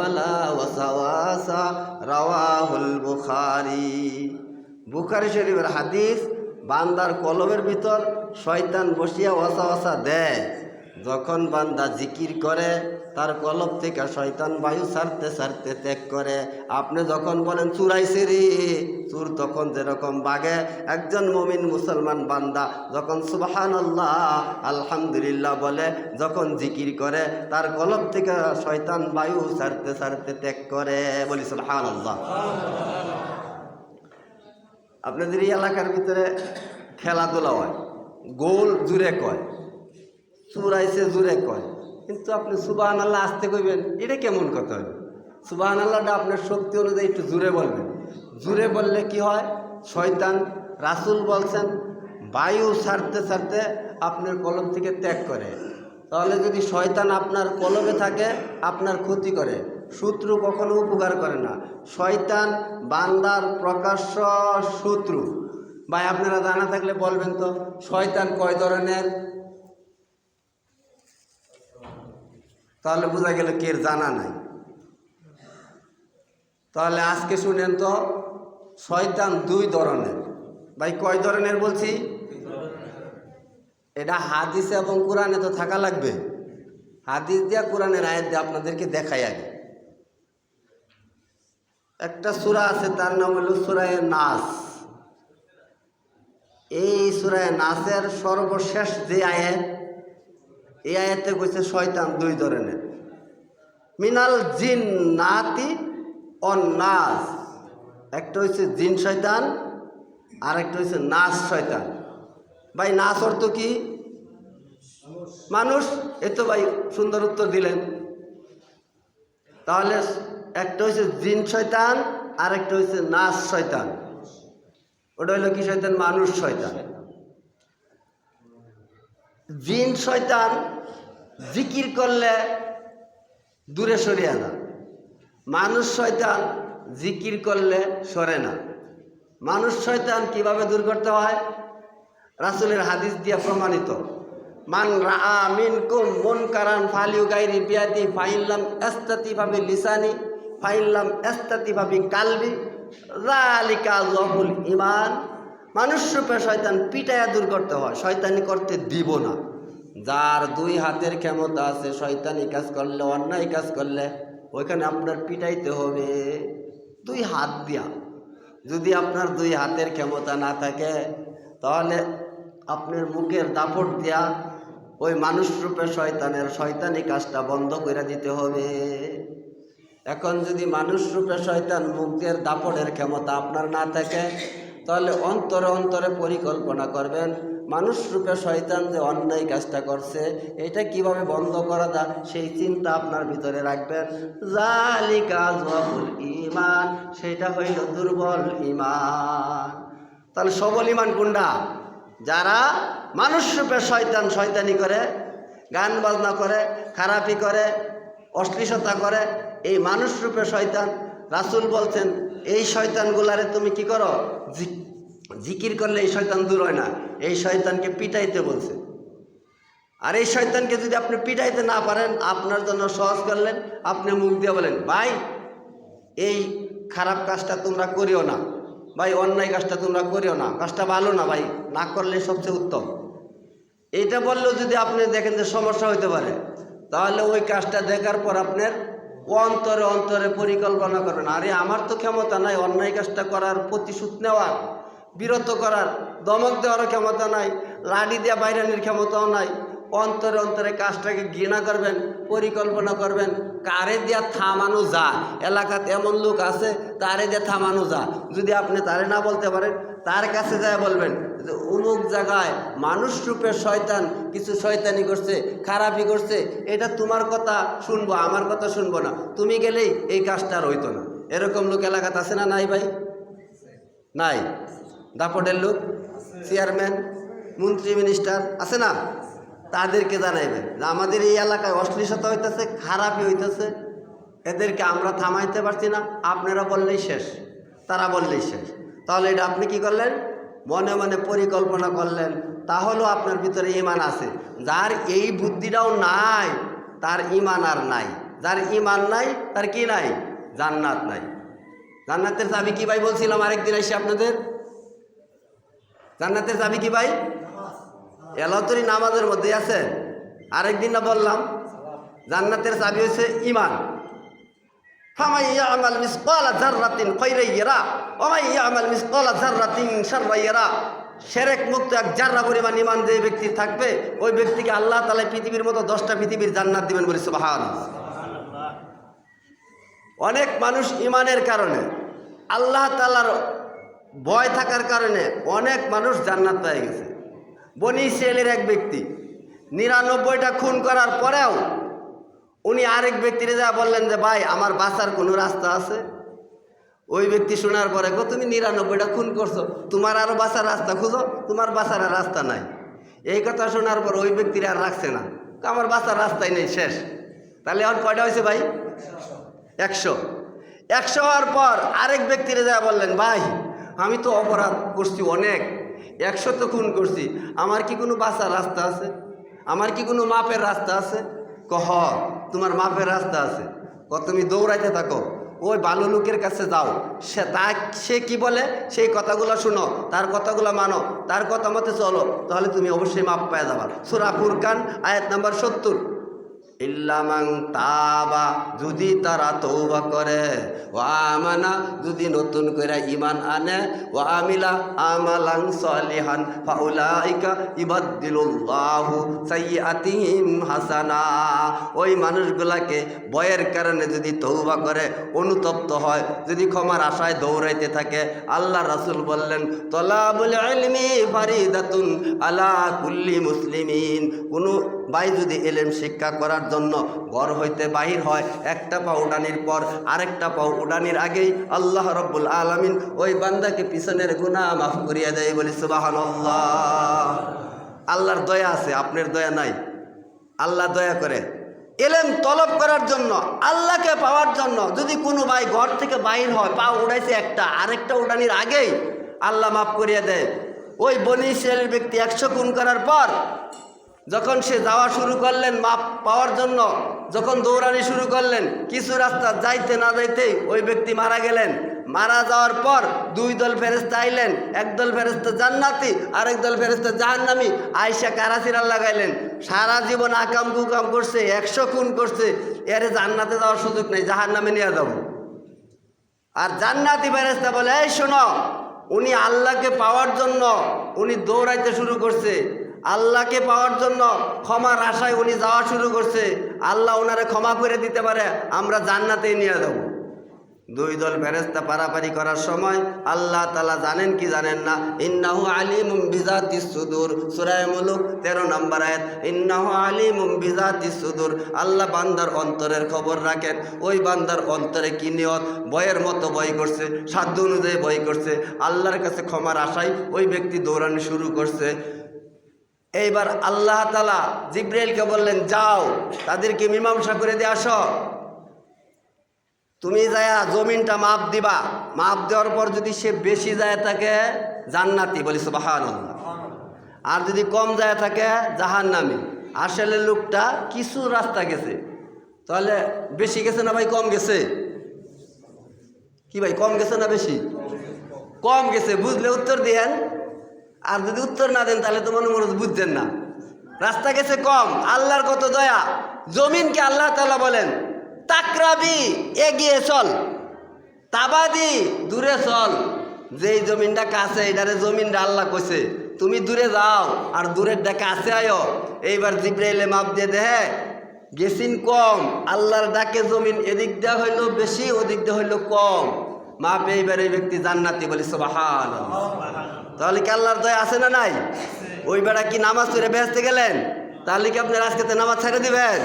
ওয়ালা ওয়াসাওয়াসা রাওয়াহুল বুখারী। বুখারী শরীফের হাদিস। বান্দার কলবের ভিতর শয়তান বসিয়া ওয়াসাওয়াসা দেয়। যখন বান্দা জিকির করে তার কলব থেকে শয়তান বায়ু ছাড়তে ছাড়তে ত্যাগ করে। আপনি যখন বলেন চুরাইছে রে, চুর তখন যেরকম বাগে, একজন মুমিন মুসলমান বান্দা যখন সুবহানাল্লাহ আলহামদুলিল্লাহ বলে, যখন জিকির করে, তার কলব থেকে শয়তান বায়ু ছাড়তে ছাড়তে ত্যাগ করে। বলি সুবহানাল্লাহ। আপনাদের এই এলাকার ভিতরে খেলাধুলা হয়, গোল জুড়ে কয়, চুরাইছে জুড়ে কয়, কিন্তু আপনি সুবহানাল্লাহ আসতে কইবেন, এটা কেমন কথা হয়? সুবহানাল্লাহটা আপনার শক্তি অনুযায়ী একটু জুড়ে বলবেন। জুড়ে বললে কি হয়? শয়তান, রাসূল বলছেন, বায়ু ছাড়তে ছাড়তে আপনার কলব থেকে ত্যাগ করে। তাহলে যদি শয়তান আপনার কলবে থাকে, আপনার ক্ষতি করে। শত্রু কখনো উপকার করে না। শয়তান বান্দার প্রকাশ্য শত্রু। ভাই আপনারা জানা থাকলে বলবেন তো, শয়তান কয় ধরনের? তাহলে বোঝা গেল কে জানা নাই। তাহলে আজকে শুনেন তো, শয়তান দুই ধরনের। ভাই কয় ধরনের বলছি? এটা হাদিস এবং কোরআনে তো থাকা লাগবে। হাদিস দিয়া কোরআনের আয়াত দিয়ে আপনাদেরকে দেখাই আগে। একটা সূরা আছে, তার নাম হলো সূরা নাস। এই সূরা নাসের সর্বশেষ যে আয়াত, এই আয়াতে কইছে শয়তান দুই ধরনের। মিনাল জিন্নাতি অন নাস। একটা হচ্ছে জিন শয়তান, আর একটা হচ্ছে নাস শয়তান। ভাই নাস অর্থ কি? মানুষ। এ তো ভাই সুন্দর উত্তর দিলেন। তাহলে একটা হচ্ছে জিন শয়তান, আর একটা হচ্ছে নাস শয়তান। ওটা হইল কি শয়তান? মানুষ শয়তান। জিন শয়তান জিকির করলে দূরে সরিয়ে না। মানুষ শয়তান জিকির করলে সরে না। মানুষ শয়তান কিভাবে দূর করতে হয়? রাসূলের হাদিস দিয়ে প্রমাণিত। মান রাআ মিনকুম মুনকারান ফালিয়ুগাইরি বিয়াদি ফাইল্লাম ইস্তাতিফা বিলিসানি ফাইল্লাম ইস্তাতিফা বিকালবি যালিকা যাহুল ঈমান। মানুষ রূপে শয়তান পিটায়া দূর করতে হয়, শয়তানি করতে দিব না। যার দুই হাতের ক্ষমতা আছে, শয়তানি কাজ করলে, অন্যায় কাজ করলে, ওইখানে আপনার পিটাইতে হবে দুই হাত দিয়া। যদি আপনার দুই হাতের ক্ষমতা না থাকে, তাহলে আপনার মুখের দাপট দিয়া ওই মানুষ রূপে শয়তানের শয়তানি কাজটা বন্ধ করে দিতে হবে। এখন যদি মানুষ রূপে শয়তান মুখের দাপটের ক্ষমতা আপনার না থাকে, তাহলে অন্তরে অন্তরে পরিকল্পনা করবেন, মানুষ রূপে শয়তান যে অন্যায় কাজটা করছে, এটা কিভাবে বন্ধ করা যায়, সেই চিন্তা আপনার ভিতরে রাখবেন। যালিকা যাহুল ঈমান, সেটা হইল দুর্বল ঈমান। তাহলে সবল ঈমান কোনটা? যারা মানুষ রূপে শয়তান শয়তানি করে, গান বাজনা করে, খারাপি করে, অশ্লীলতা করে, এই মানুষ রূপে শয়তান। রাসূল বলছেন, এই শয়তানগুলারে তুমি কি করো? জিকির করলে এই শয়তান দূর হয় না, এই শয়তানকে পিটাইতে বলছে। আর এই শয়তানকে যদি আপনি পিটাইতে না পারেন, আপনার জন্য সহজ করলেন, আপনি মুখ দিয়ে বলেন, ভাই এই খারাপ কাজটা তোমরা করিও না, ভাই অন্যায় কাজটা তোমরা করিও না, কাজটা ভালো না, ভাই না করলে সবচেয়ে উত্তম। এইটা বললেও যদি আপনি দেখেন যে সমস্যা হইতে পারে, তাহলে ওই কাজটা দেখার পর আপনার অন্তরে অন্তরে পরিকল্পনা করবেন, আরে আমার তো ক্ষমতা নাই অন্যায় কাজটা করার, প্রতিশোধ নেওয়ার, বিরত করার, দমক দেওয়ারও ক্ষমতা নাই, লাঠি দেওয়া বাইরানির ক্ষমতাও নাই। অন্তরে অন্তরে কাজটাকে ঘৃণা করবেন, পরিকল্পনা করবেন, কারে দিয়া থামানো যায়। এলাকাতে এমন লোক আছে, তারে দিয়ে থামানো যায়। যদি আপনি তারে না বলতে পারেন, তার কাছে যায় বলবেন যে অমুক জায়গায় মানুষ রূপে শয়তান কিছু শয়তানি করছে, খারাপি করছে, এটা তোমার কথা শুনবো, আমার কথা শুনবো না, তুমি গেলেই এই কাজটা আর হইতো না। এরকম লোক এলাকাতে আছে না নাই ভাই? নাই? দাপটের লোক, চেয়ারম্যান, মন্ত্রী, মিনিস্টার আছে না? তাদেরকে জানাইবেন যে আমাদের এই এলাকায় অশ্লীলতা হইতেছে, খারাপই হইতেছে, এদেরকে আমরা থামাইতে পারছি না, আপনারা বললেই শেষ, তারা বললেই শেষ। তাহলে এটা আপনি কি করলেন? মনে মনে পরিকল্পনা করলেন, তাহলেও আপনার ভিতরে ঈমান আছে। যার এই বুদ্ধিটাও নাই, তার ঈমান আর নাই। যার ইমান নাই তার কি নাই? জান্নাত নাই। জান্নাতের চাবি কি ভাই বলছিলাম আরেকদিন এসে আপনাদের? জান্নাতের চাবি কি ভাই? এলাতরি নামাজের মধ্যে আছে। আরেকদিন না বললাম জান্নাতের চাবি হচ্ছে ইমান। ফামান ইয়ামাল মিসকালা যাররাতিন খায়রান ইয়ারা ওয়া মান ইয়ামাল মিসকালা যাররাতিন শাররান ইয়ারা। শিরক মুক্ত এক জাররা পরিমাণ ইমান যে ব্যক্তি থাকবে, ওই ব্যক্তিকে আল্লাহ তাআলা পৃথিবীর মতো 10টা পৃথিবীর জান্নাত দিবেন বলে সুবহানাল্লাহ। অনেক মানুষ ইমানের কারণে, আল্লাহ তাআলার ভয় থাকার কারণে অনেক মানুষ জান্নাত পেয়ে গেছে। বনি ইসরায়েলের এক ব্যক্তি 99টা খুন করার পরেও উনি আরেক ব্যক্তিরে যা বললেন যে ভাই আমার বাঁচার কোনো রাস্তা আছে? ওই ব্যক্তি শোনার পরে তুমি 99টা খুন করছো, তোমার আরও বাঁচার রাস্তা খুঁজো, তোমার বাঁচার আর রাস্তা নাই। এই কথা শোনার পর ওই ব্যক্তির আর রাখছে না, আমার বাঁচার রাস্তাই নেই, শেষ। তাহলে এখন কয়টা হয়েছে ভাই? 100। 100 হওয়ার পর আরেক ব্যক্তিরে যা বললেন ভাই আমি তো অপরাধ করছি অনেক, 100 তো খুন করছি, আমার কি কোনো বাঁচার রাস্তা আছে? আমার কি কোনো মাপের রাস্তা আছে? কহ তোমার মাপের রাস্তা আছে। তুমি দৌড়াইতে থাকো, ওই ভালো লোকের কাছে যাও, সে কি বলে সেই কথাগুলো শুনো, তার কথাগুলো মানো, তার কথা মতে চলো, তাহলে তুমি অবশ্যই মাপ পেয়ে যাবা। সূরা ফুরকান আয়াত নাম্বার 70। ইল্লা মান তাবা, যদি তারা তওবা করে, ওয়া আমানা, যদি নতুন করে ঈমান আনে, ওয়া আমিলা আমালান সলিহান ফাউলাইকা ইবাদদিলুল্লাহু সাইয়্যাতিহিম হাসানা। ওই মানুষগুলাকে ভয়ের কারণে যদি তওবা করে, অনুতপ্ত হয়, যদি ক্ষমার আশায় দৌড়াইতে থাকে, আল্লাহ রাসূল বললেন তলাবুল ইলমি ফারিদাতুন আলা কুল্লি মুসলিমিন। কোনো ভাই যদি ইলম শিক্ষা করার জন্য ঘর হইতে বাহির হয়, একটা পা উড়ানির পর আরেকটা পা উড়ানির আগেই আল্লাহ রাব্বুল আলামিন ওই বান্দাকে পিছনের গুনাহ মাফ করিয়া দেয়। বলি সুবহানাল্লাহ। আল্লাহর দয়া আছে, আপনার দয়া নাই। আল্লাহ দয়া করে। ইলম তলব করার জন্য, আল্লাহকে পাওয়ার জন্য যদি কোনো ভাই ঘর থেকে বাহির হয়, পা উড়াইছে একটা, আরেকটা উড়ানির আগেই আল্লাহ মাফ করিয়া দেয়। ওই বনি ইসরায়েলের ব্যক্তি 100 খুন করার পর যখন সে যাওয়া শুরু করলেন মাপ পাওয়ার জন্য, যখন দৌড়ানি শুরু করলেন, কিছু রাস্তা যাইতে না যাইতেই ওই ব্যক্তি মারা গেলেন। মারা যাওয়ার পর 2 দল ফেরেশতা আইলেন, একদল ফেরেশতা জান্নাতি, আরেক দল ফেরেশতা জাহান্নামী। আয়েশা কারাসিরাল লাগাইলেন, সারা জীবন আকাম কুকাম করছে, 100 খুন করছে, এর জান্নাতে যাওয়ার সুযোগ নেই, জাহান্নামে নিয়ে যাব। আর জান্নাতি ফেরেশতা বলে এই শোনো, উনি আল্লাহকে পাওয়ার জন্য উনি দৌড়াইতে শুরু করছে, আল্লাহকে পাওয়ার জন্য ক্ষমার আশায় উনি যাওয়া শুরু করছে, আল্লাহ ওনারে ক্ষমা করে দিতে পারে, আমরা জান্নাতেই নিয়ে যাব। 2 দল ফেরেশতা পারাপারি করার সময় আল্লাহ তাআলা জানেন কি জানেন না? ইন্নাহু আলিমুম বিজাতিস সুদূর, সূরা মুলুক 13 নম্বর আয়াত। ইন্নাহু আলিমুম বিজাতিস সুদূর। আল্লাহ বান্দার অন্তরের খবর রাখেন। ওই বান্দার অন্তরে কি নিয়ত, ভয়ের মতো ভয় করছে, সাধ্য অনুযায়ী ভয় করছে, আল্লাহর কাছে ক্ষমার আশায় ওই ব্যক্তি দৌড়ানো শুরু করছে। এইবার আল্লাহ তাআলা জিবরাইলকে বললেন যাও তাদেরকে মীমাংসা করে দিয়ে আসো। তুমি যায়া জমিনটা মাপ দিবা, মাপ দেওয়ার পর যদি সে বেশি যায় থাকে জান্নাতি, বলি সুবহানাল্লাহ, আর যদি কম যায় থাকে জাহান্নামী। আসলে লোকটা কিছু রাস্তা গেছে, তাহলে বেশি গেছে না ভাই কম গেছে? কি ভাই কম গেছে না বেশি? কম গেছে, বুঝলে উত্তর দিয়েন। আর যদি উত্তর না দেন তাহলে তো মনে মনে বুঝছেন না। রাস্তা গেছে কম, আল্লাহর কত দয়া। জমিনকে আল্লাহ তাআলা বলেন তাকরাবি, এগিয়ে চল, তাবাদি, দূরে চল। যেই জমিনটা কাছে এটারে জমিনটা আল্লাহ কইছে তুমি দূরে যাও, আর দূরের ডাকে কাছে আয়ো। এইবার জিবরাইলে মাপ দিয়ে দেহে গেছিন কম, আল্লাহর ডাকে জমিন এদিক দেওয়া হইলো বেশি, ওদিক দেওয়া হইলো কম, মাপ এইবার এই ব্যক্তি জান্নাতি, বলি সুবহানাল্লাহ। তাহলে কি আল্লাহর দয়া আছে না নাই? ওই বেড়া কি নামাজ পড়ে বেহেশতে গেলেন, তাহলে কি আপনার আজকে নামাজ ছেড়ে দিবেন?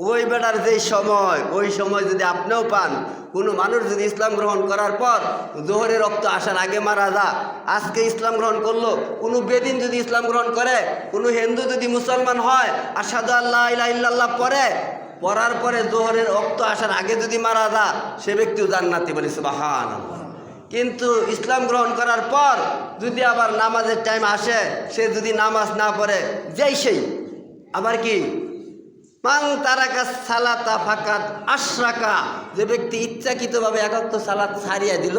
ওই বেড়ার যেই সময়, ওই সময় যদি আপনিও পান, কোনো মানুষ যদি ইসলাম গ্রহণ করার পর জোহরের রক্ত আসার আগে মারা যা, আজকে ইসলাম গ্রহণ করলো, কোনো বেদিন যদি ইসলাম গ্রহণ করে, কোনো হিন্দু যদি মুসলমান হয়, আশহাদু আল্লা ইলাহা ইল্লাল্লাহ পড়ার পরে জোহরের রক্ত আসার আগে যদি মারা যা, সে ব্যক্তিও জান্নাতি, বলি সুবহানাল্লাহ। কিন্তু ইসলাম গ্রহণ করার পর যদি আবার নামাজের টাইম আসে, সে যদি নামাজ না পড়ে যেই সেই আবার কি মান তারাকা সালাতা ফাকাত আশরাকা, যে ব্যক্তি ইচ্ছাকৃতভাবে এক ওয়াক্ত সালাত ছাড়িয়ে দিল,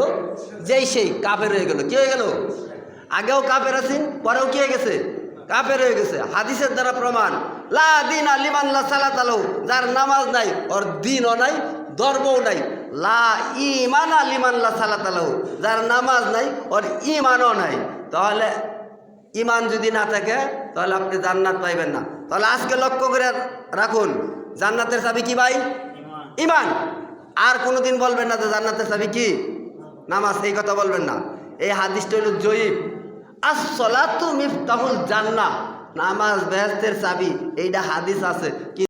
যেই সেই কাফের হয়ে গেল। কি হয়ে গেল? আগেও কাফের আছেন, পরেও কি হয়ে গেছে? কাফের হয়ে গেছে। হাদিসের দ্বারা প্রমাণ, লা দিন লিমান লা সালাত আলাহু, যার নামাজ নাই ওর দিনও নাই, ধর্মও নাই। লা ঈমানা লিমান লা সালাত আলাহু, যার নামাজ নাই ওর ঈমানও নাই। তাহলে ঈমান যদি না থাকে তাহলে আপনি জান্নাত পাইবেন না। তাহলে আজকে লক্ষ্য করে রাখুন, জান্নাতের চাবি কি ভাই? ঈমান। আর কোনোদিন বলবেন না যে জান্নাতের চাবি কি? নামাজ। এই কথা বলবেন না। এই হাদিসটা হলো জয়ীফ। আস-সালাতু মিফতাহুল জান্নাহ, নামাজ বেহেশতের চাবি, এইটা হাদিস আছে।